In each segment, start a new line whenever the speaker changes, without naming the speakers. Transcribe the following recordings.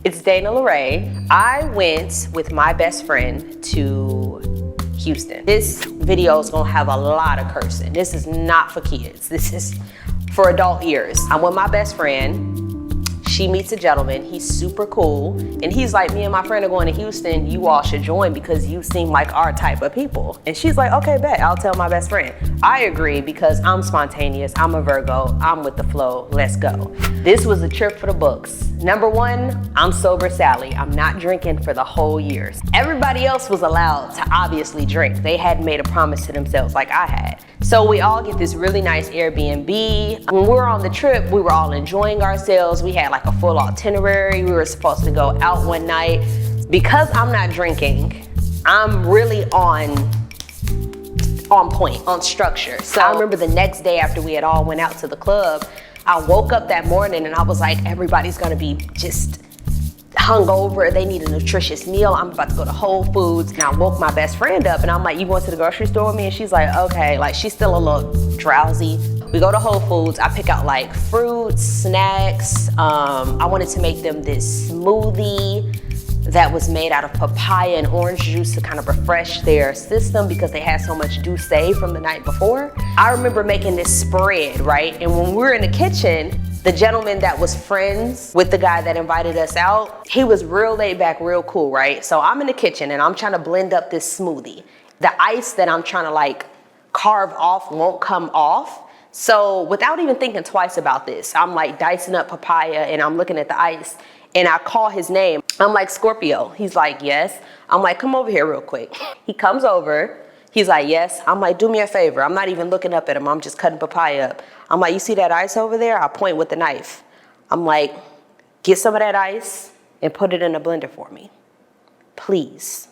It's Dana Larae. I went with my best friend to Houston. This video is gonna have a lot of cursing. This is not for kids. This is for adult ears. I'm with my best friend. She meets a gentleman, he's super cool, and he's like, me and my friend are going to Houston, you all should join because you seem like our type of people. And she's like, okay, bet, I'll tell my best friend. I agree because I'm spontaneous, I'm a Virgo, I'm with the flow, let's go. This was a trip for the books. Number one, I'm sober Sally. I'm not drinking for the whole year. Everybody else was allowed to obviously drink. They hadn't made a promise to themselves like I had. So we all get this really nice Airbnb. When we were on the trip, we were all enjoying ourselves. We had like a full itinerary. We were supposed to go out one night. Because I'm not drinking, I'm really on point, on structure. So I remember the next day after we had all went out to the club, I woke up that morning and I was like, everybody's gonna be just hungover, they need a nutritious meal. I'm about to go to Whole Foods. And I woke my best friend up and I'm like, you going to the grocery store with me? And she's like, okay, like she's still a little drowsy. We go to Whole Foods, I pick out like fruits, snacks. I wanted to make them this smoothie that was made out of papaya and orange juice to kind of refresh their system because they had so much douce from the night before. I remember making this spread, right? And when we were in the kitchen, the gentleman that was friends with the guy that invited us out, he was real laid back, real cool, right? So I'm in the kitchen and I'm trying to blend up this smoothie. The ice that I'm trying to like carve off won't come off. So without even thinking twice about this, I'm like dicing up papaya and I'm looking at the ice and I call his name. I'm like, Scorpio. He's like, yes. I'm like, come over here real quick. He comes over. He's like, yes. I'm like, do me a favor. I'm not even looking up at him. I'm just cutting papaya up. I'm like, you see that ice over there? I point with the knife. I'm like, get some of that ice and put it in a blender for me, please.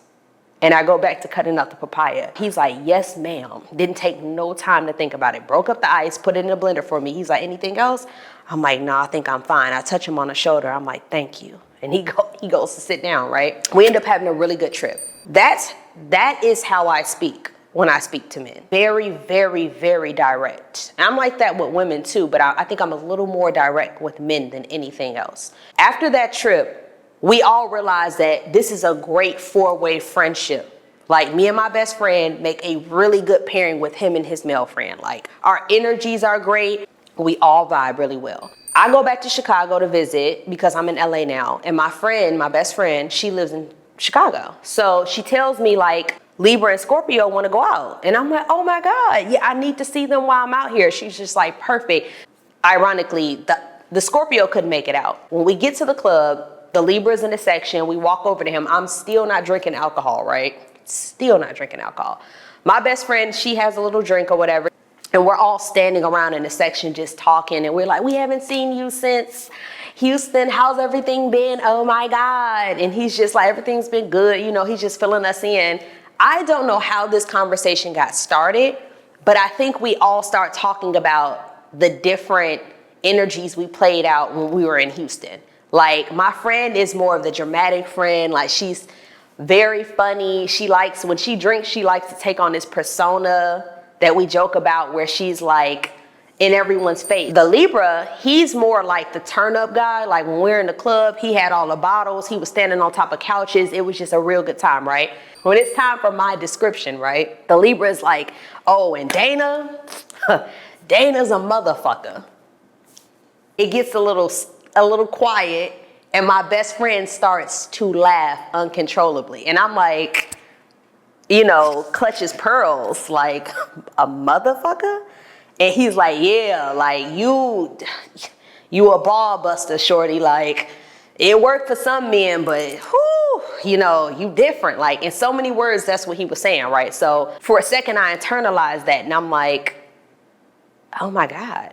And I go back to cutting up the papaya. He's like, yes, ma'am. Didn't take no time to think about it. Broke up the ice, put it in a blender for me. He's like, anything else? I'm like, no, I think I'm fine. I touch him on the shoulder. I'm like, thank you. And he goes to sit down, right? We end up having a really good trip. That is how I speak when I speak to men. Very, very, very direct. And I'm like that with women too, but I think I'm a little more direct with men than anything else. After that trip, we all realized that this is a great four-way friendship. Like me and my best friend make a really good pairing with him and his male friend. Like our energies are great. We all vibe really well. I go back to Chicago to visit because I'm in LA now. And my friend, my best friend, she lives in Chicago. So she tells me like, Libra and Scorpio want to go out. And I'm like, oh my God, yeah, I need to see them while I'm out here. She's just like, perfect. Ironically, the Scorpio couldn't make it out. When we get to the club, the Libra's in the section, we walk over to him. I'm still not drinking alcohol, right? Still not drinking alcohol. My best friend, she has a little drink or whatever. And we're all standing around in the section just talking. And we're like, we haven't seen you since Houston. How's everything been? Oh my God. And he's just like, everything's been good. You know, he's just filling us in. I don't know how this conversation got started, but I think we all start talking about the different energies we played out when we were in Houston. Like my friend is more of the dramatic friend. Like she's very funny. She likes, when she drinks, she likes to take on this persona that we joke about where she's like in everyone's face. The Libra, he's more like the turn up guy. Like when we're in the club, he had all the bottles. He was standing on top of couches. It was just a real good time, right? When it's time for my description, right? The Libra is like, oh, and Dana, Dana's a motherfucker. It gets a little quiet and my best friend starts to laugh uncontrollably. And I'm like, you know, clutches pearls, like a motherfucker. And he's like, yeah, like you a ball buster, shorty. Like it worked for some men, but whew, you know, you different. Like in so many words, that's what he was saying, right? So for a second, I internalized that and I'm like, oh my God,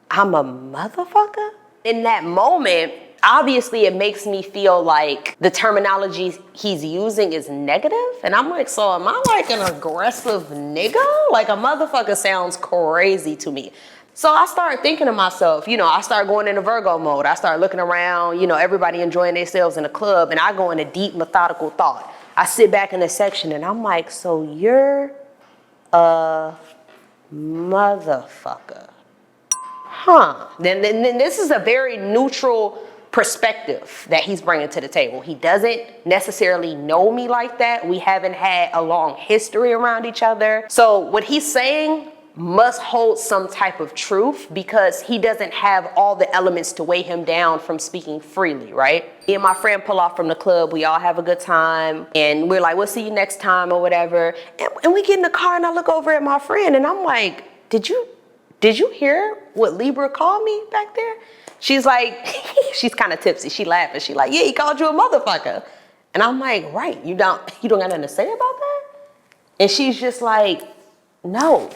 I'm a motherfucker? In that moment, obviously it makes me feel like the terminology he's using is negative. And I'm like, so am I like an aggressive nigga? Like a motherfucker sounds crazy to me. So I started thinking to myself, you know, I started going into Virgo mode. I started looking around, you know, everybody enjoying themselves in the club and I go into deep methodical thought. I sit back in the section and I'm like, so you're a motherfucker. Huh. Then this is a very neutral perspective that he's bringing to the table. He doesn't necessarily know me like that. We haven't had a long history around each other. So what he's saying must hold some type of truth because he doesn't have all the elements to weigh him down from speaking freely, right? Me and my friend pull off from the club. We all have a good time and we're like, we'll see you next time or whatever. And we get in the car and I look over at my friend and I'm like, did you hear what Libra called me back there? She's like, she's kind of tipsy. She laughing. She like, yeah, he called you a motherfucker. And I'm like, right, you don't got nothing to say about that? And she's just like, no,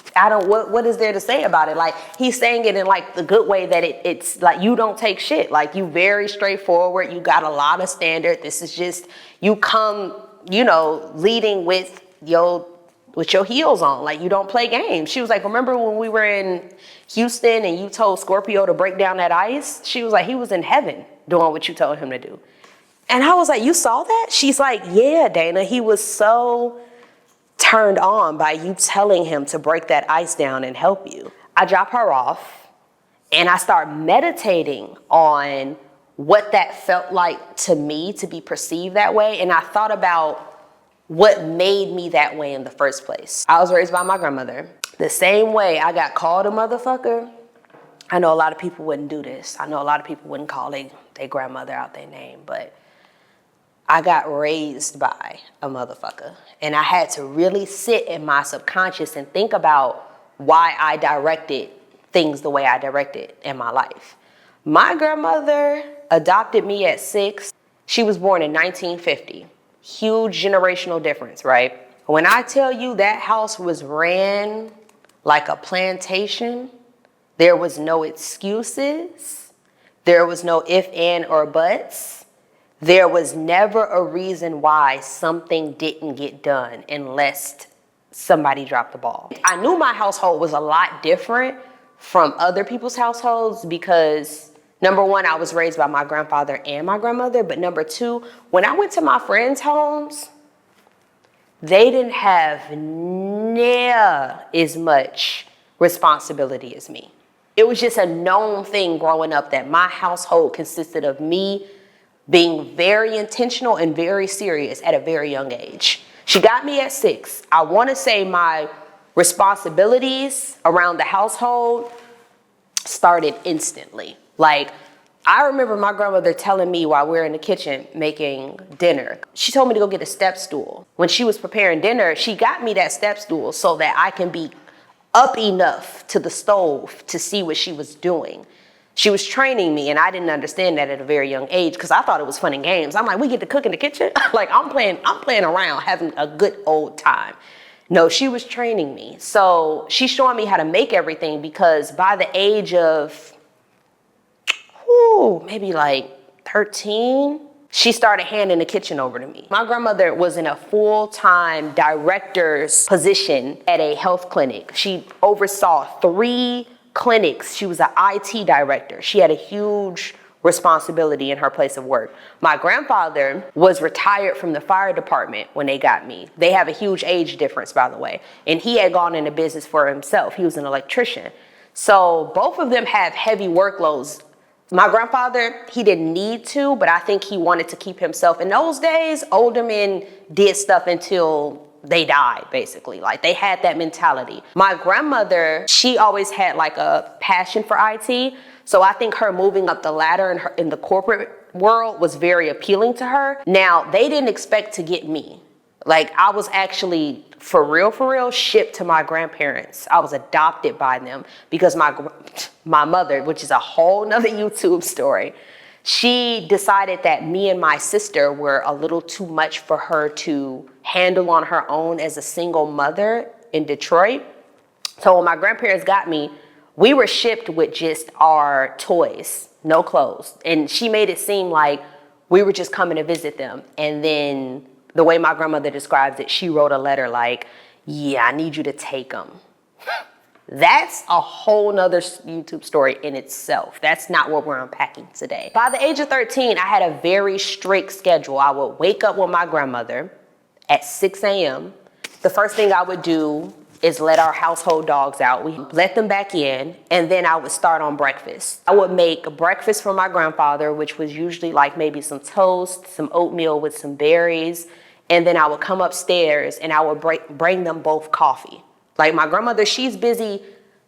what is there to say about it? Like, he's saying it in like the good way that it's like, you don't take shit. Like, you very straightforward. You got a lot of standard. This is just, you come, leading with your heels on. Like, you don't play games. She was like, remember when we were in Houston and you told Scorpio to break down that ice? She was like, he was in heaven doing what you told him to do. And I was like, you saw that? She's like, yeah, Dana, he was so turned on by you telling him to break that ice down and help you. I drop her off and I start meditating on what that felt like to me to be perceived that way. And I thought about what made me that way in the first place. I was raised by my grandmother. The same way I got called a motherfucker, I know a lot of people wouldn't do this. I know a lot of people wouldn't call their grandmother out their name, but I got raised by a motherfucker. And I had to really sit in my subconscious and think about why I directed things the way I directed in my life. My grandmother adopted me at 6. She was born in 1950. Huge generational difference, right? When I tell you that house was ran like a plantation, there was no excuses. There was no if, and, or buts. There was never a reason why something didn't get done unless somebody dropped the ball. I knew my household was a lot different from other people's households because number one, I was raised by my grandfather and my grandmother. But number two, when I went to my friends' homes, they didn't have near as much responsibility as me. It was just a known thing growing up that my household consisted of me being very intentional and very serious at a very young age. She got me at 6. I want to say my responsibilities around the household started instantly. Like, I remember my grandmother telling me while we were in the kitchen making dinner, she told me to go get a step stool. When she was preparing dinner, she got me that step stool so that I can be up enough to the stove to see what she was doing. She was training me, and I didn't understand that at a very young age because I thought it was fun and games. I'm like, we get to cook in the kitchen? Like, I'm playing around, having a good old time. No, she was training me. So she's showing me how to make everything because by the age of maybe like 13, she started handing the kitchen over to me. My grandmother was in a full-time director's position at a health clinic. She oversaw 3 clinics. She was an IT director. She had a huge responsibility in her place of work. My grandfather was retired from the fire department when they got me. They have a huge age difference, by the way. And he had gone into business for himself. He was an electrician. So both of them have heavy workloads. My grandfather, he didn't need to, but I think he wanted to keep himself. In those days, older men did stuff until they died, basically. Like, they had that mentality. My grandmother, she always had like a passion for IT. So I think her moving up the ladder in the corporate world was very appealing to her. Now, they didn't expect to get me. Like, I was actually, for real, shipped to my grandparents. I was adopted by them because my mother, which is a whole nother YouTube story, she decided that me and my sister were a little too much for her to handle on her own as a single mother in Detroit. So when my grandparents got me, we were shipped with just our toys, no clothes. And she made it seem like we were just coming to visit them. And then the way my grandmother describes it, she wrote a letter like, yeah, I need you to take them. That's a whole nother YouTube story in itself. That's not what we're unpacking today. By the age of 13, I had a very strict schedule. I would wake up with my grandmother at 6 a.m. The first thing I would do is let our household dogs out. We let them back in, and then I would start on breakfast. I would make breakfast for my grandfather, which was usually like maybe some toast, some oatmeal with some berries, and then I would come upstairs and I would bring them both coffee. Like my grandmother, she's busy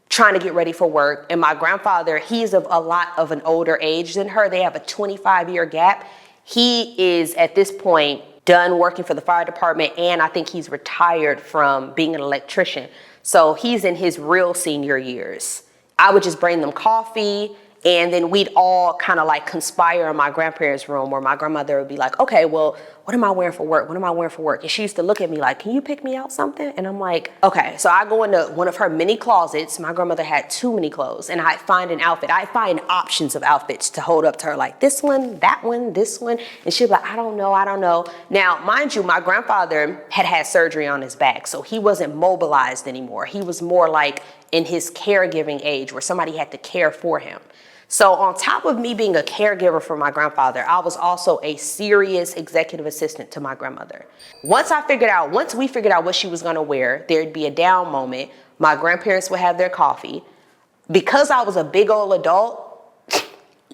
trying to get ready for work, and my grandfather, he's of a lot of an older age than her. They have a 25-year gap. He is at this point done working for the fire department, and I think he's retired from being an electrician. So he's in his real senior years. I would just bring them coffee, and then we'd all kind of like conspire in my grandparents' room, where my grandmother would be like, okay, well, what am I wearing for work? What am I wearing for work? And she used to look at me like, can you pick me out something? And I'm like, okay. So I go into one of her mini closets. My grandmother had too many clothes, and I find an outfit. I find options of outfits to hold up to her, like this one, that one, this one. And she'd be like, I don't know. Now, mind you, my grandfather had surgery on his back, so he wasn't mobilized anymore. He was more like in his caregiving age, where somebody had to care for him. So on top of me being a caregiver for my grandfather, I was also a serious executive assistant to my grandmother. Once we figured out what she was gonna wear, there'd be a down moment. My grandparents would have their coffee. Because I was a big old adult,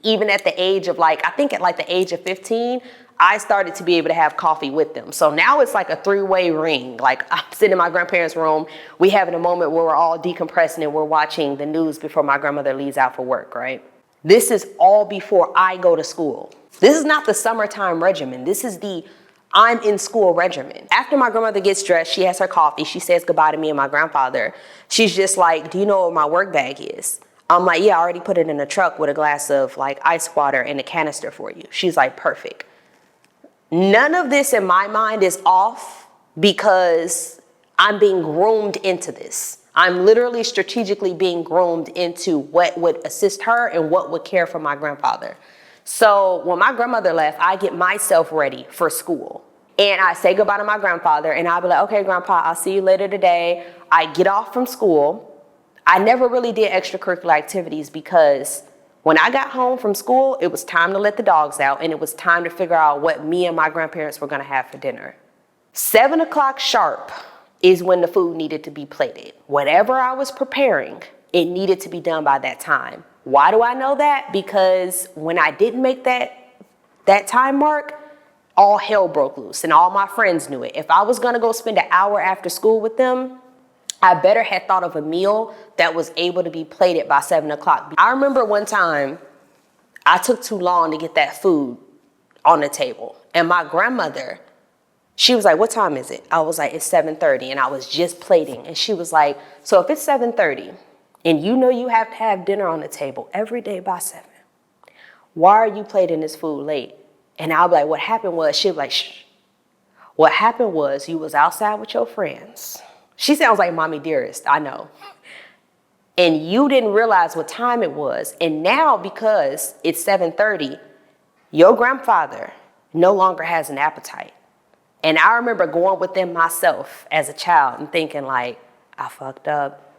even at the age of I think at the age of 15, I started to be able to have coffee with them. So now it's like a three-way ring. Like I'm sitting in my grandparents' room, we having a moment where we're all decompressing and we're watching the news before my grandmother leaves out for work, right? This is all before I go to school. This is not the summertime regimen. This is the I'm in school regimen. After my grandmother gets dressed, she has her coffee. She says goodbye to me and my grandfather. She's just like, do you know what my work bag is? I'm like, yeah, I already put it in the truck with a glass of ice water and a canister for you. She's like, perfect. None of this in my mind is off because I'm being groomed into this. I'm literally strategically being groomed into what would assist her and what would care for my grandfather. So when my grandmother left, I get myself ready for school. And I say goodbye to my grandfather, and I'll be like, okay, Grandpa, I'll see you later today. I get off from school. I never really did extracurricular activities because when I got home from school, it was time to let the dogs out, and it was time to figure out what me and my grandparents were gonna have for dinner. 7 o'clock sharp is when the food needed to be plated. Whatever I was preparing, it needed to be done by that time. Why do I know that? Because when I didn't make that time mark, all hell broke loose, and all my friends knew it. If I was gonna go spend an hour after school with them, I better had thought of a meal that was able to be plated by 7 o'clock. I remember one time I took too long to get that food on the table, and my grandmother, she was like, what time is it? I was like, it's 7:30, and I was just plating. And she was like, so if it's 7:30 and you know you have to have dinner on the table every day by 7, why are you plating this food late? And I'll be like, what happened was, she'd be like, shh. What happened was you was outside with your friends. She sounds like Mommy Dearest, I know. And you didn't realize what time it was. And now because it's 7:30, your grandfather no longer has an appetite. And I remember going with them myself as a child and thinking I fucked up.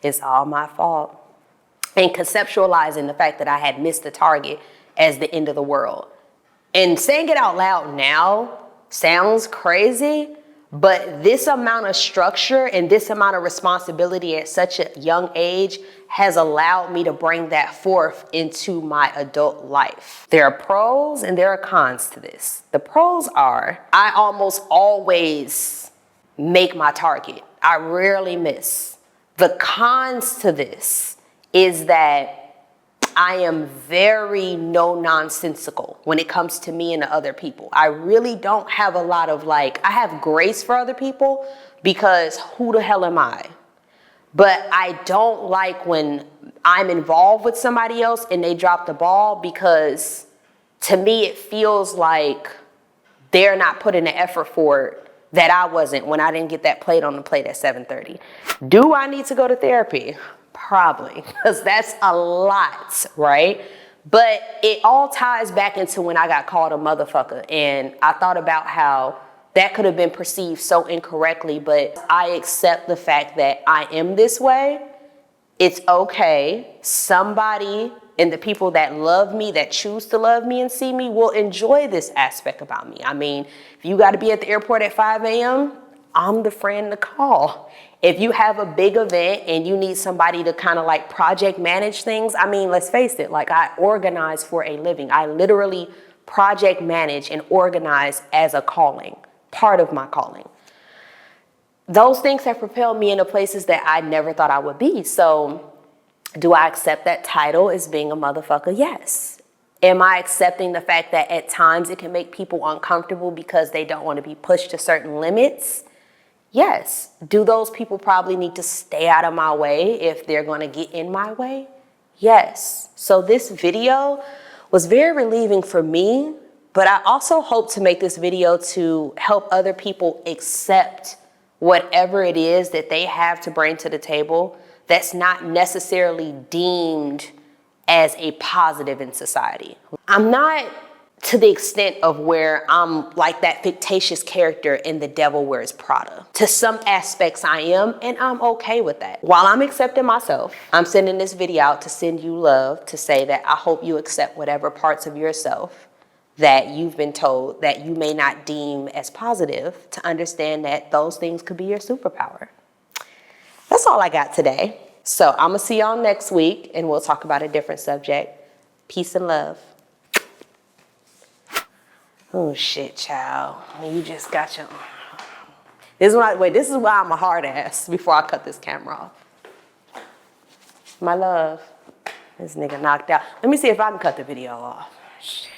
It's all my fault. And conceptualizing the fact that I had missed the target as the end of the world. And saying it out loud now sounds crazy, but this amount of structure and this amount of responsibility at such a young age has allowed me to bring that forth into my adult life. There are pros and there are cons to this. The pros are I almost always make my target. I rarely miss. The cons to this is that I am very no-nonsensical when it comes to me and to other people. I really don't have a lot of I have grace for other people because who the hell am I? But I don't like when I'm involved with somebody else and they drop the ball, because to me it feels like they're not putting the effort forward that I wasn't when I didn't get that plate on the plate at 7:30. Do I need to go to therapy? Probably, because that's a lot, right? But it all ties back into when I got called a motherfucker, and I thought about how that could have been perceived so incorrectly, but I accept the fact that I am this way. It's okay. Somebody and the people that love me, that choose to love me and see me, will enjoy this aspect about me. I mean, if you got to be at the airport at 5 a.m., I'm the friend to call. If you have a big event and you need somebody to kind of like project manage things, I mean, let's face it, like I organize for a living. I literally project manage and organize as a calling, part of my calling. Those things have propelled me into places that I never thought I would be. So do I accept that title as being a motherfucker? Yes. Am I accepting the fact that at times it can make people uncomfortable because they don't want to be pushed to certain limits? Yes. Do those people probably need to stay out of my way if they're going to get in my way? Yes. So this video was very relieving for me, but I also hope to make this video to help other people accept whatever it is that they have to bring to the table that's not necessarily deemed as a positive in society. I'm not to the extent of where I'm like that fictitious character in The Devil Wears Prada. To some aspects I am, and I'm okay with that. While I'm accepting myself, I'm sending this video out to send you love, to say that I hope you accept whatever parts of yourself that you've been told that you may not deem as positive, to understand that those things could be your superpower. That's all I got today. So I'm gonna see y'all next week and we'll talk about a different subject. Peace and love. Oh shit, child. You just got your... This is why I'm a hard ass before I cut this camera off. My love. This nigga knocked out. Let me see if I can cut the video off. Shit.